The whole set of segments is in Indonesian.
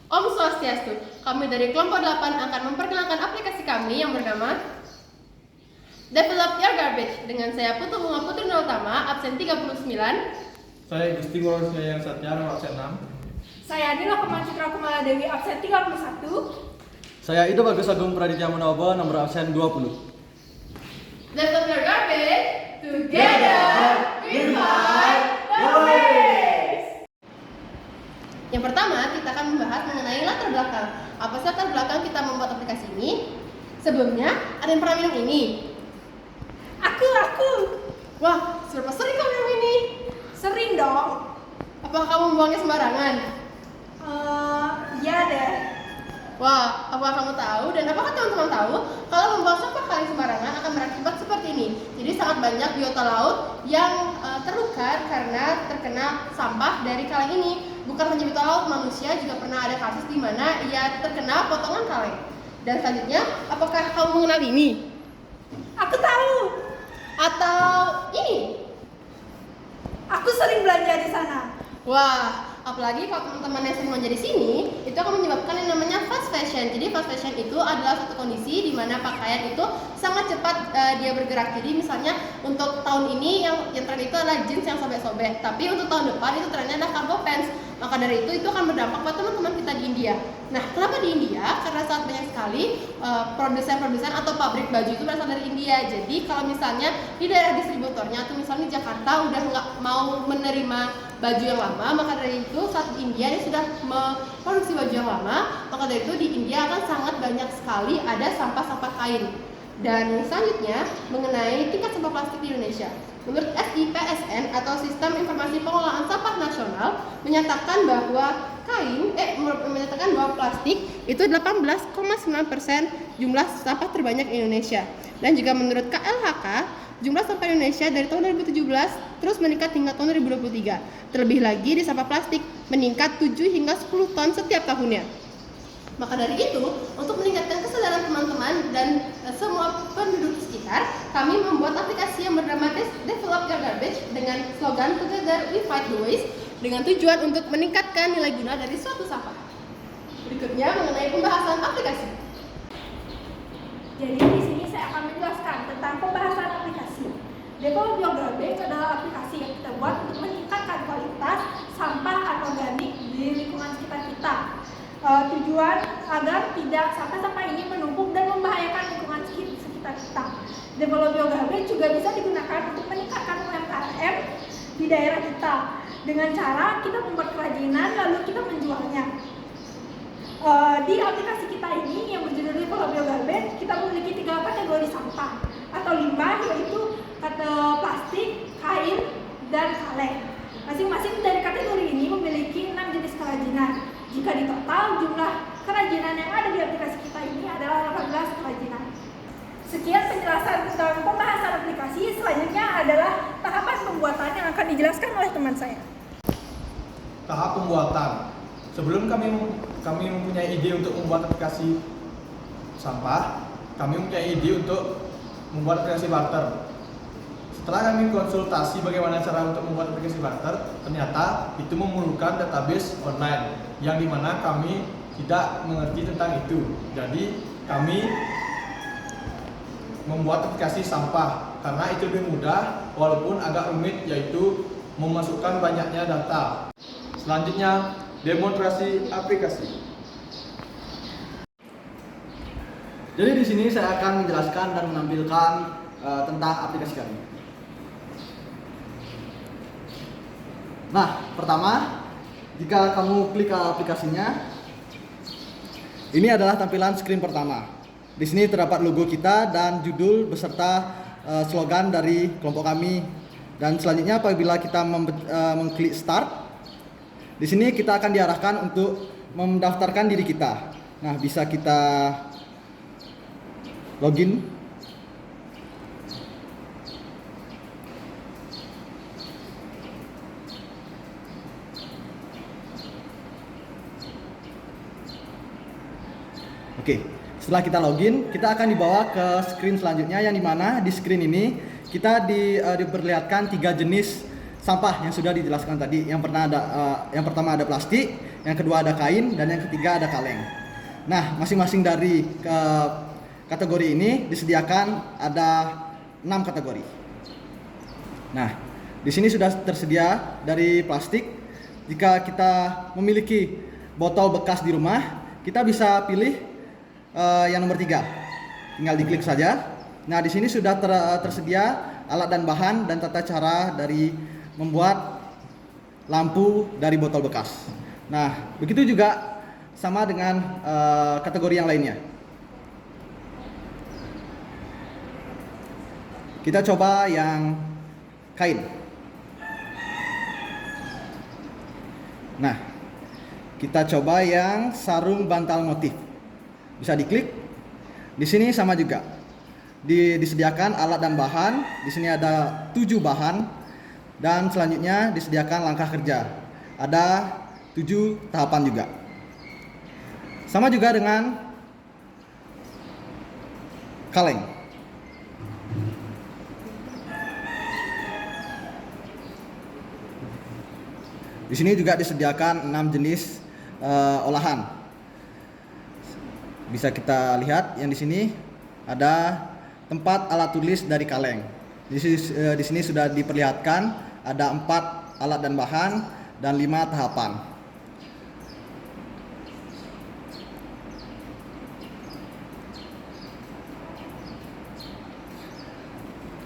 Om Swastiastu, kami dari kelompok 8 akan memperkenalkan aplikasi kami yang bernama Develop Your Garbage dengan saya Putu Bunga Putri Nurutama, absen 39. Saya Gusti Ngurus yang Satya, nomor absen 6. Saya Adila Keman Citra Kumala Dewi, absen 31. Saya Ido Bagus Agung Praditya Munobo, nomor absen 20. Develop Your Garbage, together we fight the waste. Yang pertama, kita akan membahas mengenai latar belakang. Apa sih latar belakang kita membuat aplikasi ini? Sebelumnya, ada yang pernah minum ini? Aku. Wah, seberapa sering kamu minum ini? Sering dong. Apakah kamu membuangnya sembarangan? Ya deh. Wah, apakah kamu tahu dan apakah teman-teman tahu kalau membuang sampah kaleng sembarangan akan berakibat seperti ini? Jadi sangat banyak biota laut yang terluka karena terkena sampah dari kaleng ini. Bukan hanya biota laut, manusia juga pernah ada kasus di mana ia terkena potongan kaleng. Dan selanjutnya, apakah kamu mengenal ini? Aku tahu. Atau ini? Aku sering belanja di sana. Wah, apalagi kalau teman-teman yang sering belanja di sini, itu akan menyebabkan yang namanya fast fashion. Jadi fast fashion itu adalah suatu kondisi di mana pakaian itu sangat cepat dia bergerak. Jadi misalnya untuk tahun ini yang tren itu adalah jeans yang sobek-sobek, tapi untuk tahun depan itu trennya adalah cargo pants. Maka dari itu akan berdampak buat teman-teman kita di India. Nah, kenapa di India? Karena sangat banyak sekali produsen-produsen atau pabrik baju itu berasal dari India. Jadi kalau misalnya di daerah distributornya atau misalnya di Jakarta udah nggak mau menerima baju yang lama, maka dari itu saat di India ini sudah memproduksi baju yang lama, maka dari itu di India akan sangat banyak sekali ada sampah-sampah kain. Dan selanjutnya mengenai tingkat sampah plastik di Indonesia. Menurut SIPSN atau Sistem Informasi Pengelolaan Sampah Nasional menyatakan bahwa menyatakan bahwa plastik itu 18,9% jumlah sampah terbanyak di Indonesia. Dan juga menurut KLHK, jumlah sampah Indonesia dari tahun 2017 terus meningkat hingga tahun 2023. Terlebih lagi di sampah plastik meningkat 7 hingga 10 ton setiap tahunnya. Maka dari itu, untuk meningkatkan kesadaran teman-teman dan semua penduduk sekitar, kami membuat aplikasi yang bernama Develop Your Garbage dengan slogan Together We Fight the Waste dengan tujuan untuk meningkatkan nilai guna dari suatu sampah. Berikutnya mengenai pembahasan aplikasi. Jadi di sini saya akan menjelaskan tentang pembahasan aplikasi. Develop Your Garbage adalah aplikasi yang kita buat untuk meningkatkan kualitas sampah anorganik di lingkungan sekitar kita. Tujuan agar tidak sampah-sampah ini menumpuk dan membahayakan lingkungan sekitar kita. Develop Your Garbage juga bisa digunakan untuk meningkatkan UMKM di daerah kita dengan cara kita membuat kerajinan lalu kita menjualnya. Di aplikasi kita ini yang berjudul Develop Your Garbage, kita memiliki 3 kategori sampah atau limbah, yaitu plastik, kain, dan kaleng. Masing-masing dari kategori ini memiliki 6 jenis kerajinan. Jika di total jumlah kerajinan yang ada di aplikasi kita ini adalah 18 kerajinan. Sekian penjelasan tentang pembahasan aplikasi. Selanjutnya adalah tahapan pembuatan yang akan dijelaskan oleh teman saya. Tahap pembuatan. Sebelum kami mempunyai ide untuk membuat aplikasi sampah, kami mempunyai ide untuk membuat aplikasi barter. Setelah kami konsultasi bagaimana cara untuk membuat aplikasi barter, ternyata itu memerlukan database online yang dimana kami tidak mengerti tentang itu. Jadi kami membuat aplikasi sampah karena itu lebih mudah walaupun agak rumit, yaitu memasukkan banyaknya data. Selanjutnya, demonstrasi aplikasi. Jadi di sini saya akan menjelaskan dan menampilkan tentang aplikasi kami. Nah, pertama, jika kamu klik ke aplikasinya, ini adalah tampilan screen pertama. Di sini terdapat logo kita dan judul beserta slogan dari kelompok kami. Dan selanjutnya apabila kita mengklik start, di sini kita akan diarahkan untuk mendaftarkan diri kita. Nah, bisa kita login. Oke, setelah kita login, kita akan dibawa ke screen selanjutnya, yang dimana di screen ini kita diperlihatkan 3 jenis sampah yang sudah dijelaskan tadi. Yang pertama ada plastik, yang kedua ada kain, dan yang ketiga ada kaleng. Nah, masing-masing dari kategori ini disediakan ada 6 kategori. Nah, di sini sudah tersedia dari plastik. Jika kita memiliki botol bekas di rumah, kita bisa pilih yang nomor 3. Tinggal diklik saja. Nah, di sini sudah tersedia alat dan bahan dan tata cara dari membuat lampu dari botol bekas. Nah, begitu juga sama dengan kategori yang lainnya. Kita coba yang kain. Nah, kita coba yang sarung bantal motif. Bisa diklik. Di sini sama juga. Disediakan alat dan bahan. Di sini ada 7 bahan. Dan selanjutnya disediakan langkah kerja. Ada 7 tahapan juga. Sama juga dengan kaleng. Di sini juga disediakan 6 jenis olahan. Bisa kita lihat yang di sini ada tempat alat tulis dari kaleng. Di sini sudah diperlihatkan ada 4 alat dan bahan dan 5 tahapan.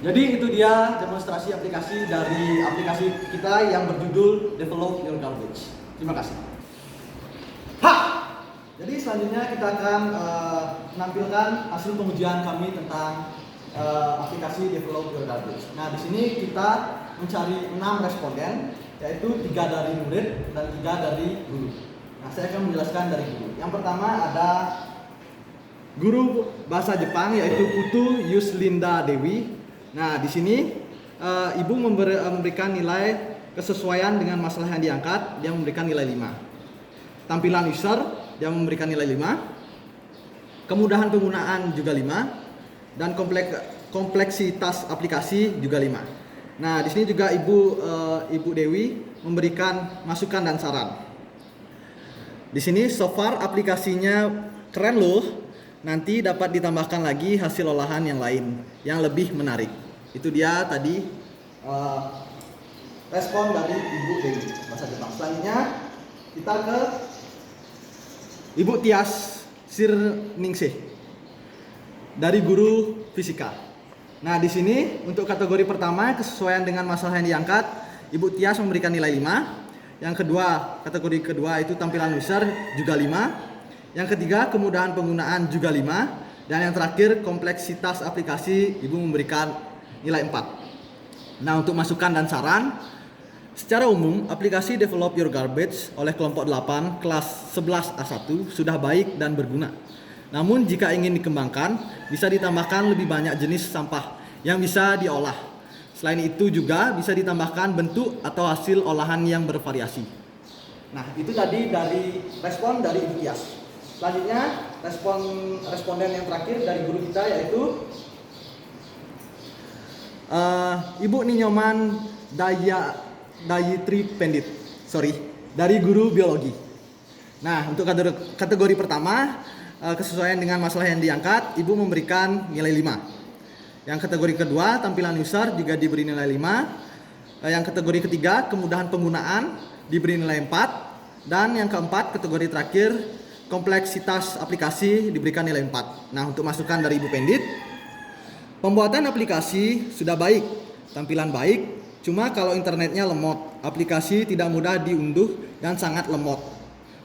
Jadi itu dia demonstrasi aplikasi dari aplikasi kita yang berjudul Develop Your Garbage. Terima kasih. Jadi selanjutnya kita akan menampilkan hasil pengujian kami tentang aplikasi Develop Your Garbage. Nah, di sini kita mencari 6 responden, yaitu 3 dari murid dan 3 dari guru. Nah, saya akan menjelaskan dari guru. Yang pertama ada guru bahasa Jepang, yaitu Putu Yuslinda Dewi. Nah, di sini ibu memberikan nilai kesesuaian dengan masalah yang diangkat, dia memberikan nilai 5. Tampilan user, dia memberikan nilai 5. Kemudahan penggunaan juga 5. Dan kompleksitas aplikasi juga 5. Nah, di sini juga Ibu Dewi memberikan masukan dan saran. Di sini so far aplikasinya keren loh. Nanti dapat ditambahkan lagi hasil olahan yang lain yang lebih menarik. Itu dia tadi respon dari Ibu Dewi bahasa Jepang. Selanjutnya kita ke Ibu Tias Sirningsih dari guru fisika. Nah, di sini untuk kategori pertama kesesuaian dengan masalah yang diangkat, Ibu Tias memberikan nilai 5. Yang kedua, kategori kedua itu tampilan user juga 5. Yang ketiga, kemudahan penggunaan juga 5. Dan yang terakhir, kompleksitas aplikasi, Ibu memberikan nilai 4. Nah, untuk masukan dan saran, secara umum, aplikasi Develop Your Garbage oleh kelompok 8 kelas 11 A1 sudah baik dan berguna. Namun, jika ingin dikembangkan, bisa ditambahkan lebih banyak jenis sampah yang bisa diolah. Selain itu juga bisa ditambahkan bentuk atau hasil olahan yang bervariasi. Nah, itu tadi dari respon dari Ibu Tias. Selanjutnya responden yang terakhir dari guru kita yaitu Ibu Ninyoman Dayitri Pendit, dari guru biologi. Nah, untuk kategori pertama kesesuaian dengan masalah yang diangkat, Ibu memberikan nilai 5. Yang kategori kedua tampilan user juga diberi nilai 5. Yang kategori ketiga kemudahan penggunaan diberi nilai 4. Dan yang keempat kategori terakhir kompleksitas aplikasi diberikan nilai 4. Nah, untuk masukan dari Ibu Pendit, pembuatan aplikasi sudah baik, tampilan baik, cuma kalau internetnya lemot, aplikasi tidak mudah diunduh dan sangat lemot.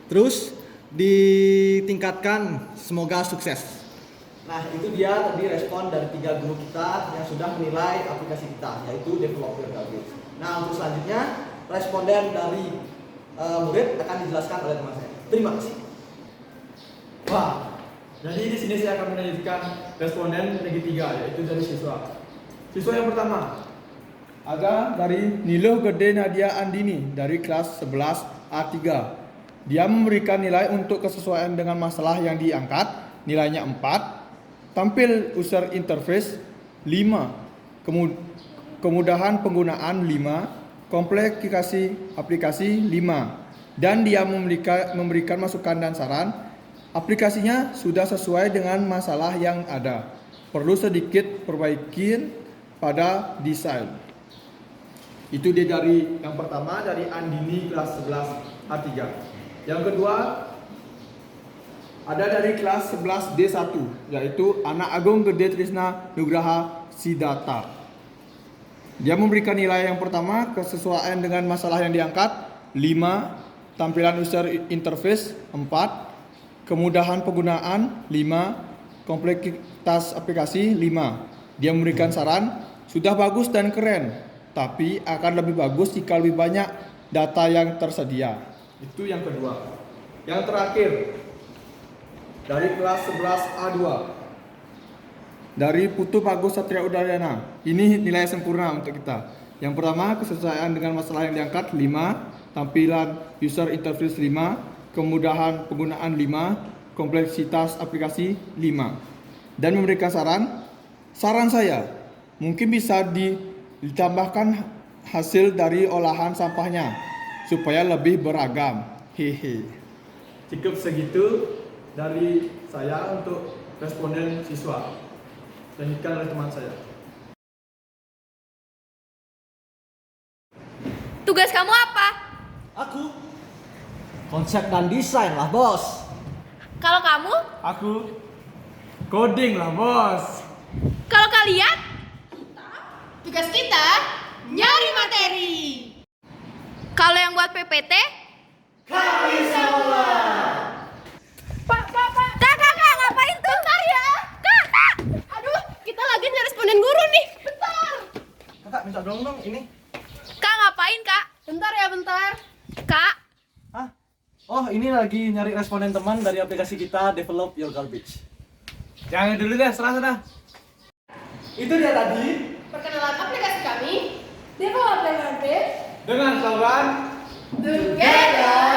Terus ditingkatkan, semoga sukses. Nah, itu dia tadi respon dari 3 guru kita yang sudah menilai aplikasi kita, yaitu Develop Your Garbage. Nah, untuk selanjutnya responden dari murid akan dijelaskan oleh teman saya. Terima kasih. Wah, jadi di sini saya akan melanjutkan responden negeri 3, yaitu dari siswa. Siswa yang pertama ada dari Nilo Gede Nadia Andini dari kelas 11 A3. Dia memberikan nilai untuk kesesuaian dengan masalah yang diangkat, nilainya 4. Tampil user interface 5. Kemudahan penggunaan 5. Kompleksitas aplikasi 5. dan dia memberikan masukan dan saran. Aplikasinya sudah sesuai dengan masalah yang ada. Perlu sedikit perbaikan pada desain. Itu dia dari yang pertama dari Andini kelas 11 A3. Yang kedua ada dari kelas 11 D1 yaitu Anak Agung Gede Trisna Nugraha Sidata. Dia memberikan nilai yang pertama kesesuaian dengan masalah yang diangkat 5, tampilan user interface 4, kemudahan penggunaan 5, kompleksitas aplikasi 5. Dia memberikan saran, sudah bagus dan keren, tapi akan lebih bagus jika lebih banyak data yang tersedia. Itu yang kedua. Yang terakhir dari kelas 11 A2 dari Putu Bagus Satria Udayana. Ini nilai sempurna untuk kita. Yang pertama, kesesuaian dengan masalah yang diangkat 5, tampilan user interface 5, kemudahan penggunaan 5, kompleksitas aplikasi 5. Dan memberikan saran saya mungkin bisa ditambahkan hasil dari olahan sampahnya supaya lebih beragam. Hehe. Cukup segitu dari saya untuk responden siswa. Lanjutkan oleh teman saya. Tugas kamu apa? Aku konsep dan desain lah, bos. Kalau kamu? Aku coding lah, bos. Kalau kalian? Tugas kita nyari materi. Kalau yang buat PPT? Kak, ngapain tuh? Bentar ya. Kak. Aduh, kita lagi nyari responden guru nih. Bentar. Kakak minta dong ini. Kak, ngapain, Kak? Bentar ya, bentar. Kak, Hah? Oh, ini lagi nyari responden teman dari aplikasi kita Develop Your Garbage. Jangan dulu deh, serah. Itu dia tadi Perkenalan aplikasi kami Develop Your Garbage dengan slogan Together